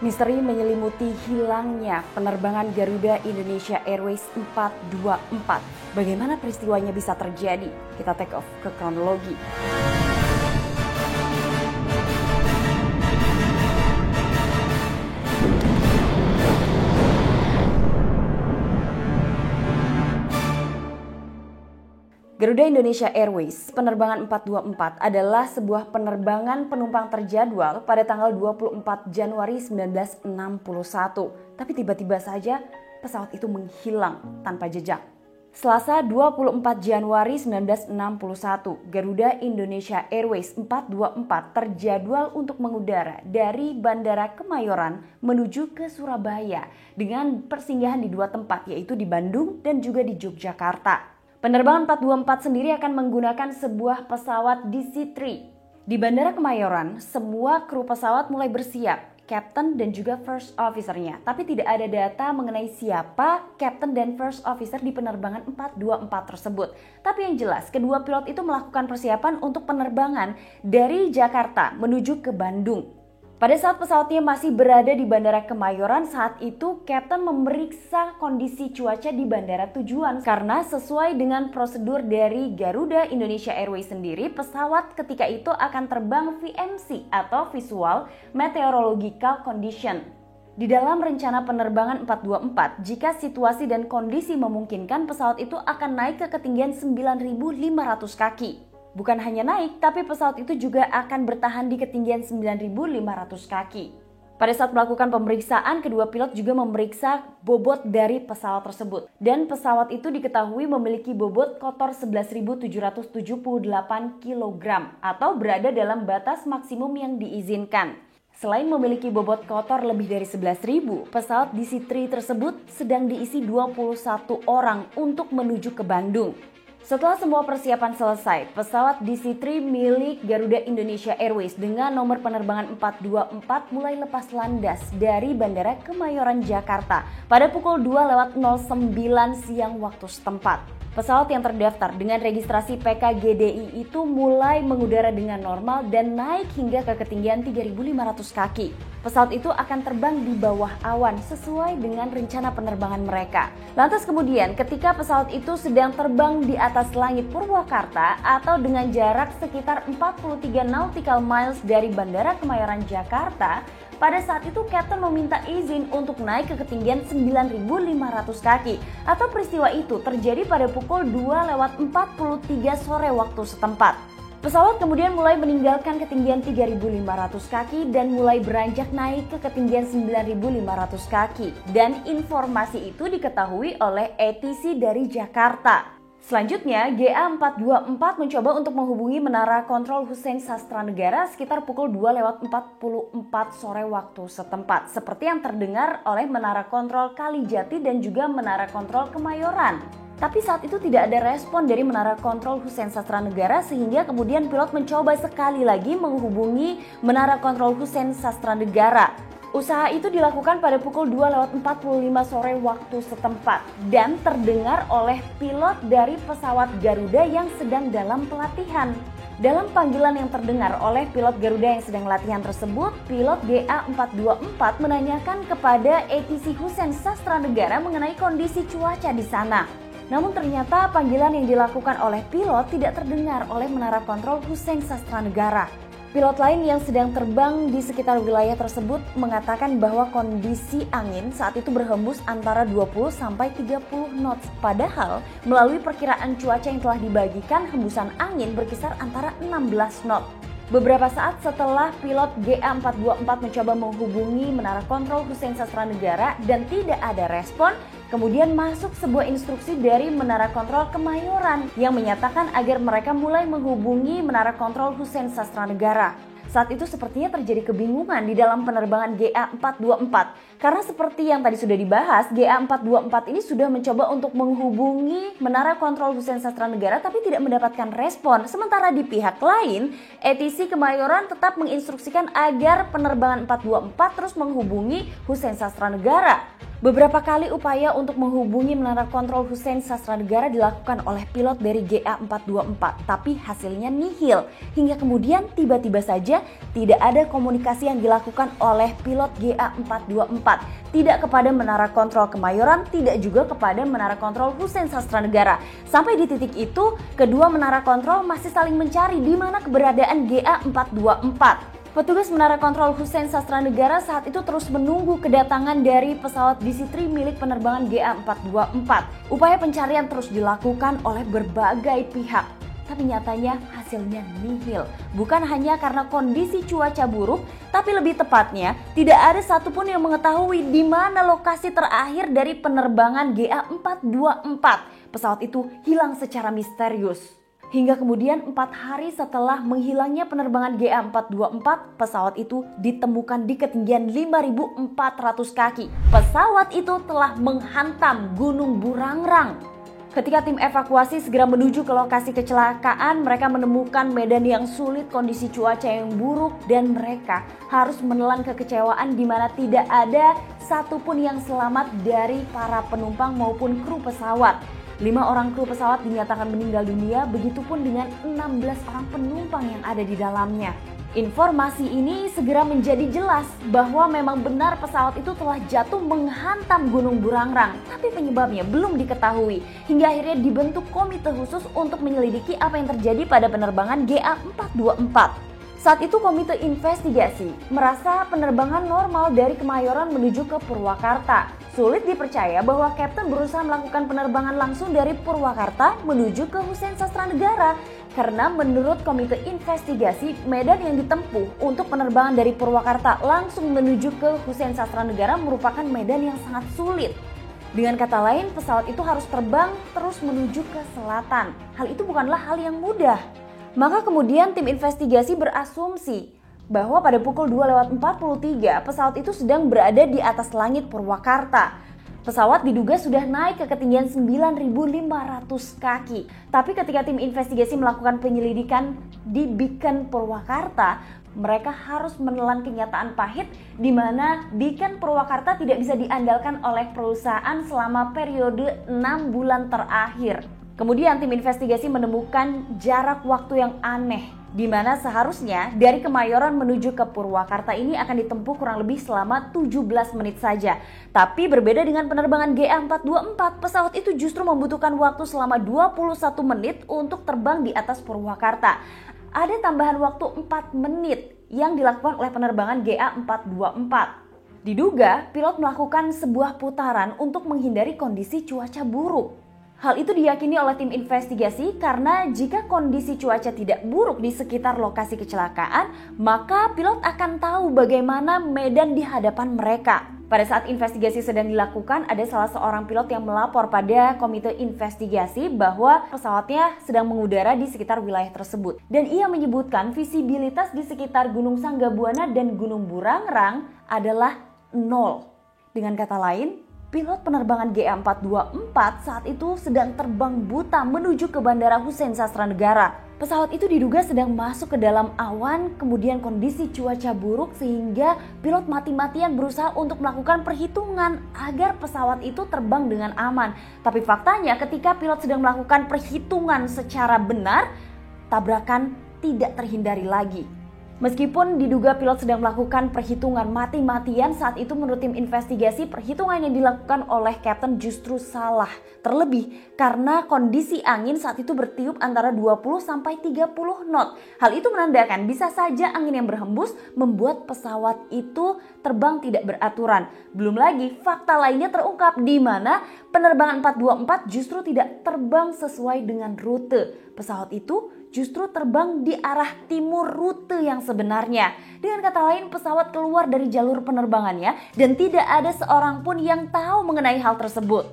Misteri menyelimuti hilangnya penerbangan Garuda Indonesia Airways 424. Bagaimana peristiwanya bisa terjadi? Kita take off ke kronologi. Garuda Indonesia Airways penerbangan 424 adalah sebuah penerbangan penumpang terjadwal pada tanggal 24 Januari 1961. Tapi tiba-tiba saja pesawat itu menghilang tanpa jejak. Selasa 24 Januari 1961, Garuda Indonesia Airways 424 terjadwal untuk mengudara dari Bandara Kemayoran menuju ke Surabaya dengan persinggahan di dua tempat, yaitu di Bandung dan juga di Yogyakarta. Penerbangan 424 sendiri akan menggunakan sebuah pesawat DC-3. Di Bandara Kemayoran, semua kru pesawat mulai bersiap, Captain dan juga First Officer-nya. Tapi tidak ada data mengenai siapa Captain dan First Officer di penerbangan 424 tersebut. Tapi yang jelas, kedua pilot itu melakukan persiapan untuk penerbangan dari Jakarta menuju ke Bandung. Pada saat pesawatnya masih berada di Bandara Kemayoran, saat itu Captain memeriksa kondisi cuaca di bandara tujuan. Karena sesuai dengan prosedur dari Garuda Indonesia Airways sendiri, pesawat ketika itu akan terbang VMC atau Visual Meteorological Condition. Di dalam rencana penerbangan 424, jika situasi dan kondisi memungkinkan, pesawat itu akan naik ke ketinggian 9.500 kaki. Bukan hanya naik, tapi pesawat itu juga akan bertahan di ketinggian 9.500 kaki. Pada saat melakukan pemeriksaan, kedua pilot juga memeriksa bobot dari pesawat tersebut. Dan pesawat itu diketahui memiliki bobot kotor 11.778 kg atau berada dalam batas maksimum yang diizinkan. Selain memiliki bobot kotor lebih dari 11.000, pesawat DC-3 tersebut sedang diisi 21 orang untuk menuju ke Bandung. Setelah semua persiapan selesai, pesawat DC-3 milik Garuda Indonesia Airways dengan nomor penerbangan 424 mulai lepas landas dari Bandara Kemayoran, Jakarta pada pukul 2:09 siang waktu setempat. Pesawat yang terdaftar dengan registrasi PKGDI itu mulai mengudara dengan normal dan naik hingga ke ketinggian 3.500 kaki. Pesawat itu akan terbang di bawah awan sesuai dengan rencana penerbangan mereka. Lantas kemudian ketika pesawat itu sedang terbang di atas langit Purwakarta atau dengan jarak sekitar 43 nautical miles dari Bandara Kemayoran, Jakarta, pada saat itu Captain meminta izin untuk naik ke ketinggian 9.500 kaki atau peristiwa itu terjadi pada pukul 2:43 sore waktu setempat. Pesawat kemudian mulai meninggalkan ketinggian 3.500 kaki dan mulai beranjak naik ke ketinggian 9.500 kaki. Dan informasi itu diketahui oleh ATC dari Jakarta. Selanjutnya, GA424 mencoba untuk menghubungi Menara Kontrol Hussein Sastranegara sekitar pukul 2:44 sore waktu setempat. Seperti yang terdengar oleh Menara Kontrol Kalijati dan juga Menara Kontrol Kemayoran. Tapi saat itu tidak ada respon dari Menara Kontrol Hussein Sastranegara sehingga kemudian pilot mencoba sekali lagi menghubungi Menara Kontrol Hussein Sastranegara. Usaha itu dilakukan pada pukul 2:45 sore waktu setempat dan terdengar oleh pilot dari pesawat Garuda yang sedang dalam pelatihan. Dalam panggilan yang terdengar oleh pilot Garuda yang sedang latihan tersebut, pilot GA424 menanyakan kepada ATC Hussein Sastranegara mengenai kondisi cuaca di sana. Namun ternyata panggilan yang dilakukan oleh pilot tidak terdengar oleh Menara Kontrol Hussein Sastranegara. Pilot lain yang sedang terbang di sekitar wilayah tersebut mengatakan bahwa kondisi angin saat itu berhembus antara 20 sampai 30 knots. Padahal melalui perkiraan cuaca yang telah dibagikan, hembusan angin berkisar antara 16 knot. Beberapa saat setelah pilot GA424 mencoba menghubungi Menara Kontrol Hussein Sastranegara dan tidak ada respon, kemudian masuk sebuah instruksi dari Menara Kontrol Kemayoran yang menyatakan agar mereka mulai menghubungi Menara Kontrol Hussein Sastranegara. Saat itu sepertinya terjadi kebingungan di dalam penerbangan GA424 karena seperti yang tadi sudah dibahas, GA424 ini sudah mencoba untuk menghubungi Menara Kontrol Hussein Sastranegara tapi tidak mendapatkan respon. Sementara di pihak lain, ATC Kemayoran tetap menginstruksikan agar penerbangan 424 terus menghubungi Hussein Sastranegara. Beberapa kali upaya untuk menghubungi menara kontrol Hussein Sastranegara dilakukan oleh pilot dari GA424, tapi hasilnya nihil. Hingga kemudian tiba-tiba saja tidak ada komunikasi yang dilakukan oleh pilot GA424. Tidak kepada menara kontrol Kemayoran, tidak juga kepada menara kontrol Hussein Sastranegara. Sampai di titik itu, kedua menara kontrol masih saling mencari di mana keberadaan GA424. Petugas menara kontrol Hussein Sastranegara saat itu terus menunggu kedatangan dari pesawat DC-3 milik penerbangan GA424. Upaya pencarian terus dilakukan oleh berbagai pihak, tapi nyatanya hasilnya nihil. Bukan hanya karena kondisi cuaca buruk, tapi lebih tepatnya tidak ada satupun yang mengetahui di mana lokasi terakhir dari penerbangan GA424. Pesawat itu hilang secara misterius. Hingga kemudian 4 hari setelah menghilangnya penerbangan GA424, pesawat itu ditemukan di ketinggian 5.400 kaki. Pesawat itu telah menghantam Gunung Burangrang. Ketika tim evakuasi segera menuju ke lokasi kecelakaan, mereka menemukan medan yang sulit, kondisi cuaca yang buruk, dan mereka harus menelan kekecewaan di mana tidak ada satupun yang selamat dari para penumpang maupun kru pesawat. 5 orang kru pesawat dinyatakan meninggal dunia, begitupun dengan 16 orang penumpang yang ada di dalamnya. Informasi ini segera menjadi jelas bahwa memang benar pesawat itu telah jatuh menghantam Gunung Burangrang, tapi penyebabnya belum diketahui. Hingga akhirnya dibentuk komite khusus untuk menyelidiki apa yang terjadi pada penerbangan GA424. Saat itu komite investigasi merasa penerbangan normal dari Kemayoran menuju ke Purwakarta. Sulit dipercaya bahwa Kapten berusaha melakukan penerbangan langsung dari Purwakarta menuju ke Hussein Sastranegara. Karena menurut komite investigasi, medan yang ditempuh untuk penerbangan dari Purwakarta langsung menuju ke Hussein Sastranegara merupakan medan yang sangat sulit. Dengan kata lain, pesawat itu harus terbang terus menuju ke selatan. Hal itu bukanlah hal yang mudah. Maka kemudian tim investigasi berasumsi bahwa pada pukul 2:43 pesawat itu sedang berada di atas langit Purwakarta. Pesawat diduga sudah naik ke ketinggian 9.500 kaki. Tapi ketika tim investigasi melakukan penyelidikan di Beacon Purwakarta, mereka harus menelan kenyataan pahit di mana Beacon Purwakarta tidak bisa diandalkan oleh perusahaan selama periode 6 bulan terakhir. Kemudian tim investigasi menemukan jarak waktu yang aneh, di mana seharusnya dari Kemayoran menuju ke Purwakarta ini akan ditempuh kurang lebih selama 17 menit saja. Tapi berbeda dengan penerbangan GA424, pesawat itu justru membutuhkan waktu selama 21 menit untuk terbang di atas Purwakarta. Ada tambahan waktu 4 menit yang dilakukan oleh penerbangan GA424. Diduga pilot melakukan sebuah putaran untuk menghindari kondisi cuaca buruk. Hal itu diyakini oleh tim investigasi karena jika kondisi cuaca tidak buruk di sekitar lokasi kecelakaan, maka pilot akan tahu bagaimana medan di hadapan mereka. Pada saat investigasi sedang dilakukan, ada salah seorang pilot yang melapor pada komite investigasi bahwa pesawatnya sedang mengudara di sekitar wilayah tersebut. Dan ia menyebutkan visibilitas di sekitar Gunung Sanggabuana dan Gunung Burangrang adalah 0. Dengan kata lain, pilot penerbangan GA424 saat itu sedang terbang buta menuju ke Bandara Hussein Sastranegara. Pesawat itu diduga sedang masuk ke dalam awan, kemudian kondisi cuaca buruk sehingga pilot mati-matian berusaha untuk melakukan perhitungan agar pesawat itu terbang dengan aman. Tapi faktanya ketika pilot sedang melakukan perhitungan secara benar, tabrakan tidak terhindari lagi. Meskipun diduga pilot sedang melakukan perhitungan mati-matian, saat itu menurut tim investigasi perhitungan yang dilakukan oleh Kapten justru salah. Terlebih karena kondisi angin saat itu bertiup antara 20-30 knot. Hal itu menandakan bisa saja angin yang berhembus membuat pesawat itu terbang tidak beraturan. Belum lagi fakta lainnya terungkap di mana penerbangan 424 justru tidak terbang sesuai dengan rute. Pesawat itu justru terbang di arah timur rute yang sebenarnya. Dengan kata lain, pesawat keluar dari jalur penerbangannya dan tidak ada seorang pun yang tahu mengenai hal tersebut.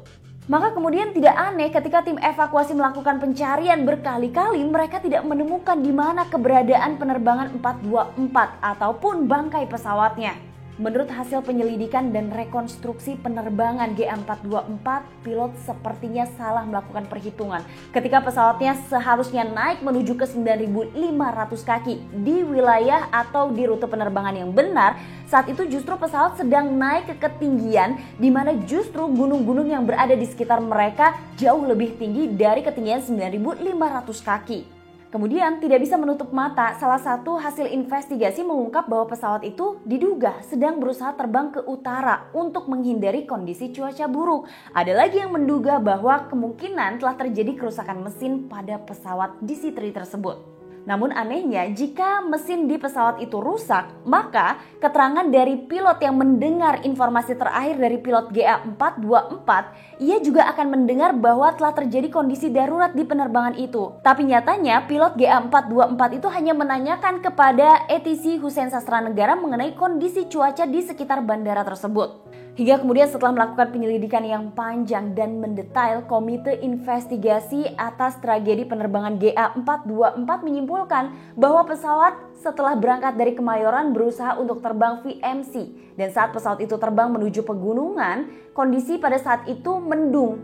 Maka kemudian tidak aneh ketika tim evakuasi melakukan pencarian berkali-kali, mereka tidak menemukan di mana keberadaan penerbangan 424 ataupun bangkai pesawatnya. Menurut hasil penyelidikan dan rekonstruksi penerbangan GA424, pilot sepertinya salah melakukan perhitungan ketika pesawatnya seharusnya naik menuju ke 9.500 kaki di wilayah atau di rute penerbangan yang benar. Saat itu justru pesawat sedang naik ke ketinggian di mana justru gunung-gunung yang berada di sekitar mereka jauh lebih tinggi dari ketinggian 9.500 kaki. Kemudian tidak bisa menutup mata, salah satu hasil investigasi mengungkap bahwa pesawat itu diduga sedang berusaha terbang ke utara untuk menghindari kondisi cuaca buruk. Ada lagi yang menduga bahwa kemungkinan telah terjadi kerusakan mesin pada pesawat DC-3 tersebut. Namun anehnya, jika mesin di pesawat itu rusak, maka keterangan dari pilot yang mendengar informasi terakhir dari pilot GA424, ia juga akan mendengar bahwa telah terjadi kondisi darurat di penerbangan itu. Tapi nyatanya pilot GA424 itu hanya menanyakan kepada ATC Hussein Sastranegara mengenai kondisi cuaca di sekitar bandara tersebut. Hingga kemudian setelah melakukan penyelidikan yang panjang dan mendetail, Komite Investigasi atas Tragedi Penerbangan GA424 menyimpulkan bahwa pesawat setelah berangkat dari Kemayoran berusaha untuk terbang VMC. Dan saat pesawat itu terbang menuju pegunungan, kondisi pada saat itu mendung.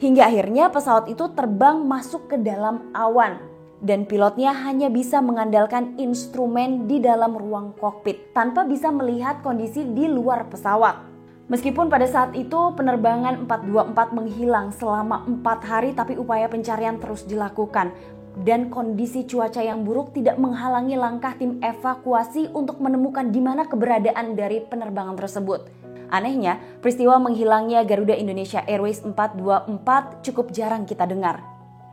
Hingga akhirnya pesawat itu terbang masuk ke dalam awan. Dan pilotnya hanya bisa mengandalkan instrumen di dalam ruang kokpit tanpa bisa melihat kondisi di luar pesawat. Meskipun pada saat itu penerbangan 424 menghilang selama 4 hari, tapi upaya pencarian terus dilakukan. Dan kondisi cuaca yang buruk tidak menghalangi langkah tim evakuasi untuk menemukan di mana keberadaan dari penerbangan tersebut. Anehnya, peristiwa menghilangnya Garuda Indonesia Airways 424 cukup jarang kita dengar.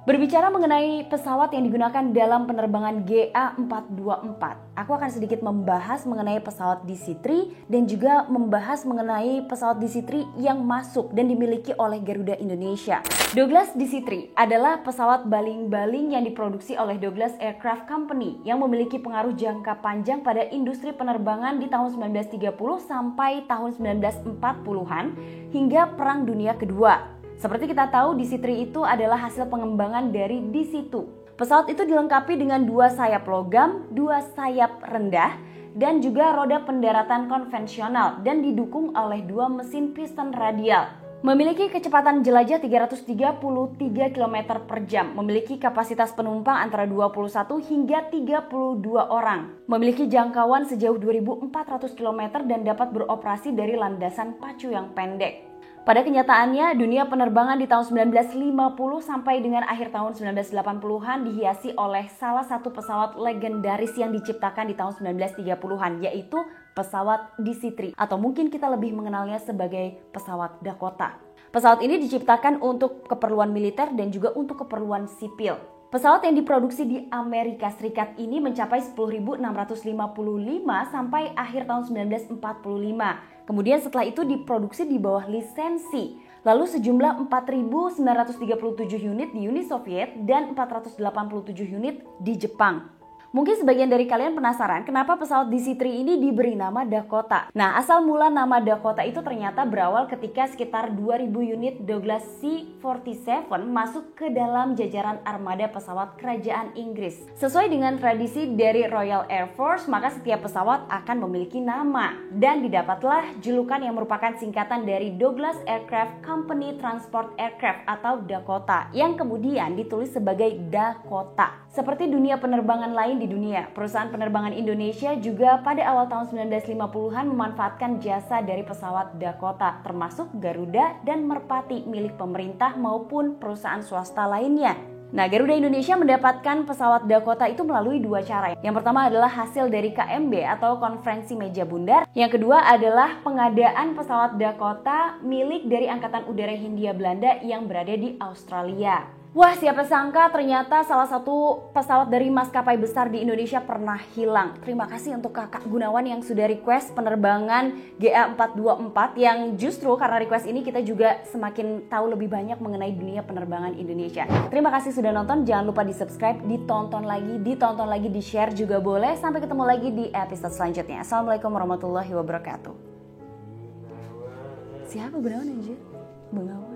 Berbicara mengenai pesawat yang digunakan dalam penerbangan GA424, aku akan sedikit membahas mengenai pesawat DC-3 dan juga membahas mengenai pesawat DC-3 yang masuk dan dimiliki oleh Garuda Indonesia. Douglas DC-3 adalah pesawat baling-baling yang diproduksi oleh Douglas Aircraft Company yang memiliki pengaruh jangka panjang pada industri penerbangan di tahun 1930 sampai tahun 1940-an hingga Perang Dunia Kedua. Seperti kita tahu, DC-3 itu adalah hasil pengembangan dari DC-2. Pesawat itu dilengkapi dengan 2 sayap logam, 2 sayap rendah, dan juga roda pendaratan konvensional dan didukung oleh 2 mesin piston radial. Memiliki kecepatan jelajah 333 km per jam, memiliki kapasitas penumpang antara 21 hingga 32 orang, memiliki jangkauan sejauh 2.400 km dan dapat beroperasi dari landasan pacu yang pendek. Pada kenyataannya, dunia penerbangan di tahun 1950 sampai dengan akhir tahun 1980-an dihiasi oleh salah satu pesawat legendaris yang diciptakan di tahun 1930-an, yaitu pesawat DC-3 atau mungkin kita lebih mengenalnya sebagai pesawat Dakota. Pesawat ini diciptakan untuk keperluan militer dan juga untuk keperluan sipil. Pesawat yang diproduksi di Amerika Serikat ini mencapai 10.655 sampai akhir tahun 1945. Kemudian setelah itu diproduksi di bawah lisensi. Lalu sejumlah 4.937 unit di Uni Soviet dan 487 unit di Jepang. Mungkin sebagian dari kalian penasaran kenapa pesawat DC-3 ini diberi nama Dakota. Nah, asal mula nama Dakota itu ternyata berawal ketika sekitar 2.000 unit Douglas C-47 masuk ke dalam jajaran armada pesawat kerajaan Inggris. Sesuai dengan tradisi dari Royal Air Force, maka setiap pesawat akan memiliki nama. Dan didapatlah julukan yang merupakan singkatan dari Douglas Aircraft Company Transport Aircraft atau Dakota, yang kemudian ditulis sebagai Dakota. Seperti dunia penerbangan lain di dunia, perusahaan penerbangan Indonesia juga pada awal tahun 1950-an memanfaatkan jasa dari pesawat Dakota, termasuk Garuda dan Merpati milik pemerintah maupun perusahaan swasta lainnya. Nah, Garuda Indonesia mendapatkan pesawat Dakota itu melalui 2 cara. Yang pertama adalah hasil dari KMB atau konferensi meja bundar. Yang kedua adalah pengadaan pesawat Dakota milik dari Angkatan Udara Hindia Belanda yang berada di Australia. Wah, siapa sangka ternyata salah satu pesawat dari maskapai besar di Indonesia pernah hilang. Terima kasih untuk Kakak Gunawan yang sudah request penerbangan GA424 yang justru karena request ini kita juga semakin tahu lebih banyak mengenai dunia penerbangan Indonesia. Terima kasih sudah nonton, jangan lupa di subscribe, ditonton lagi, di share juga boleh. Sampai ketemu lagi di episode selanjutnya. Assalamualaikum warahmatullahi wabarakatuh. Siapa Gunawan anjir? Bengawan.